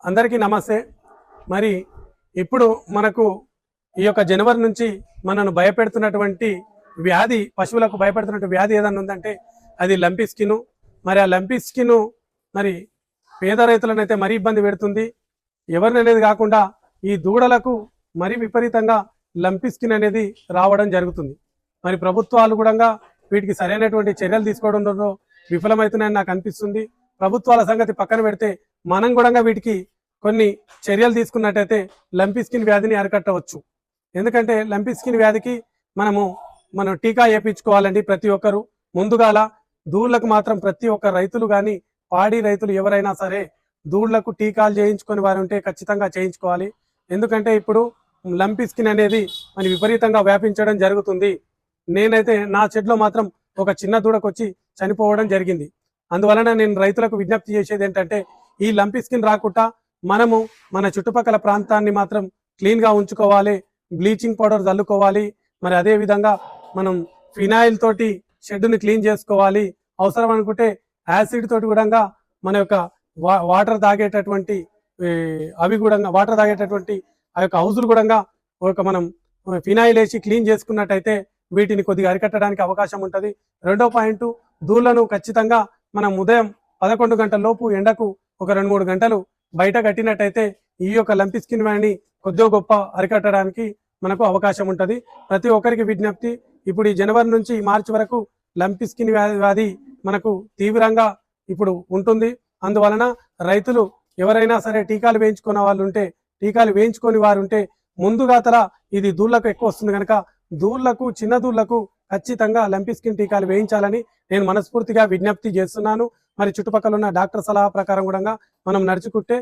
అందరికీ నమస్తే. మరి ఇప్పుడు మనకు ఈ యొక్క జనవరి నుంచి మనను భయపెడుతున్నటువంటి వ్యాధి, పశువులకు భయపెడుతున్నటువంటి వ్యాధి ఏదన్నా ఉందంటే అది లంపీ స్కిన్. మరి ఆ లంపీ స్కిన్ మరి పేద రైతులను అయితే మరీ ఇబ్బంది పెడుతుంది. ఎవరిని అనేది కాకుండా ఈ దూడలకు మరీ విపరీతంగా లంపీ స్కిన్ అనేది రావడం జరుగుతుంది. మరి ప్రభుత్వాలు కూడా వీటికి సరైనటువంటి చర్యలు తీసుకోవడంలో విఫలమవుతున్నాయని నాకు అనిపిస్తుంది. ప్రభుత్వాల సంగతి పక్కన పెడితే మనం కూడా వీటికి కొన్ని చర్యలు తీసుకున్నట్టయితే లంపీ స్కిన్ వ్యాధిని అరికట్టవచ్చు. ఎందుకంటే లంపీ స్కిన్ వ్యాధికి మనం టీకా వేయించుకోవాలండి. ప్రతి ఒక్కరు ముందుగాల దూళ్లకు మాత్రం ప్రతి ఒక్క రైతులు కానీ పాడి రైతులు ఎవరైనా సరే దూళ్లకు టీకాలు చేయించుకొని వారు ఉంటే ఖచ్చితంగా చేయించుకోవాలి. ఎందుకంటే ఇప్పుడు లంపీ స్కిన్ అనేది మన విపరీతంగా వ్యాపించడం జరుగుతుంది. నేనైతే నా చెట్లో మాత్రం ఒక చిన్న దూడకు వచ్చి చనిపోవడం జరిగింది. అందువలన నేను రైతులకు విజ్ఞప్తి చేసేది ఏంటంటే ఈ లంపీ స్కిన్ రాకుండా మనము మన చుట్టుపక్కల ప్రాంతాన్ని మాత్రం క్లీన్గా ఉంచుకోవాలి. బ్లీచింగ్ పౌడర్ చల్లుకోవాలి. మరి అదే విధంగా మనం ఫినాయిల్ తోటి షెడ్ని క్లీన్ చేసుకోవాలి. అవసరం అనుకుంటే యాసిడ్ తోటి కూడా మన యొక్క వాటర్ తాగేటటువంటి వాటర్ తాగేటటువంటి ఆ యొక్క హౌజులు కూడా ఒక మనం ఫినాయిల్ వేసి క్లీన్ చేసుకున్నట్టయితే వీటిని కొద్దిగా అరికట్టడానికి అవకాశం ఉంటుంది. రెండో పాయింట్, దూళ్లను ఖచ్చితంగా మనం ఉదయం 11 గంటల లోపు ఎండకు ఒక 2-3 గంటలు బయట కట్టినట్టయితే ఈ యొక్క లంపీ స్కిన్ వ్యాధిని కొద్దిగా గొప్ప అరికట్టడానికి మనకు అవకాశం ఉంటుంది. ప్రతి ఒక్కరికి విజ్ఞప్తి, ఇప్పుడు ఈ జనవరి నుంచి మార్చి వరకు లంపీ స్కిన్ వ్యాధి మనకు తీవ్రంగా ఇప్పుడు ఉంటుంది. అందువలన రైతులు ఎవరైనా సరే టీకాలు వేయించుకున్న వాళ్ళు ఉంటే, టీకాలు వేయించుకొని వారు ఉంటే ముందుగా ఇది దూళ్లకు ఎక్కువ వస్తుంది కనుక చిన్న దూళ్లకు ఖచ్చితంగా లంపీ స్కిన్ టీకాలు వేయించాలని నేను మనస్ఫూర్తిగా విజ్ఞప్తి చేస్తున్నాను. మరి చుట్టుపక్కల ఉన్న డాక్టర్ సలహా ప్రకారం కూడా మనం నడుచుకుంటే